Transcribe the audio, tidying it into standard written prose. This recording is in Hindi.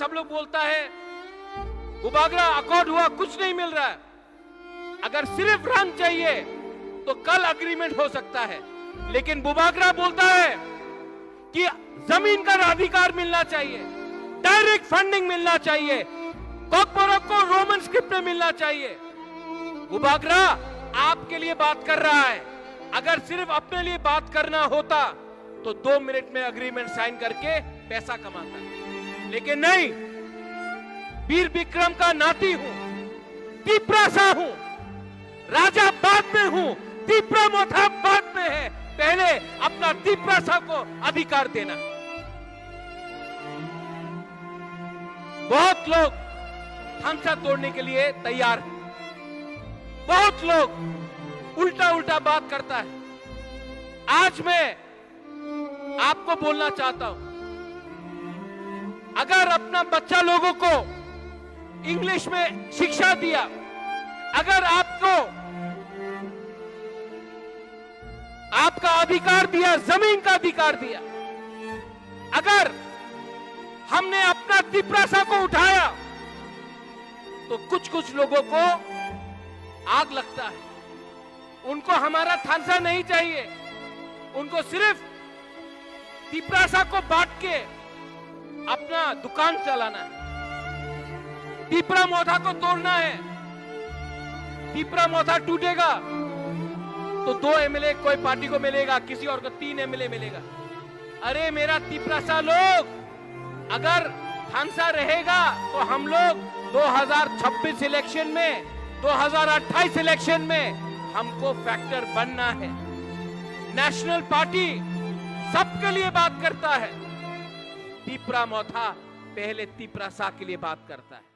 सब लोग बोलता है बुबागरा अकॉर्ड हुआ, कुछ नहीं मिल रहा है। अगर सिर्फ रंग चाहिए तो कल अग्रीमेंट हो सकता है, लेकिन बुबागरा बोलता है कि जमीन का अधिकार मिलना चाहिए, डायरेक्ट फंडिंग मिलना चाहिए, कॉकबोरोक को रोमन स्क्रिप्ट में मिलना चाहिए। बुबागरा आपके लिए बात कर रहा है। अगर सिर्फ अपने लिए बात करना होता तो 2 मिनट में अग्रीमेंट साइन करके पैसा कमाता, लेकिन नहीं। वीर विक्रम का नाती हूं, तिपरासा हूं, राजा बाद में हूं, तिपरामोथा बाद में है। पहले अपना तिपरासा को अधिकार देना। बहुत लोग थांसा तोड़ने के लिए तैयार हैं, बहुत लोग उल्टा उल्टा बात करता है। आज मैं आपको बोलना चाहता हूं, अगर अपना बच्चा लोगों को इंग्लिश में शिक्षा दिया, अगर आपको आपका अधिकार दिया, जमीन का अधिकार दिया, अगर हमने अपना तिपरासा को उठाया, तो कुछ कुछ लोगों को आग लगता है। उनको हमारा थांसा नहीं चाहिए, उनको सिर्फ तिपरासा को बांट के अपना दुकान चलाना है। तिपरामोथा को तोड़ना है। तिपरामोथा टूटेगा तो 2 एमएलए कोई पार्टी को मिलेगा, किसी और को 3 एमएलए मिलेगा। अरे मेरा तिपरासा लोग, अगर थांसा रहेगा तो हम लोग 2026 इलेक्शन में, 2028 इलेक्शन में हमको फैक्टर बनना है। नेशनल पार्टी सबके लिए बात करता है, तिपरामोथा पहले तिपरासा के लिए बात करता है।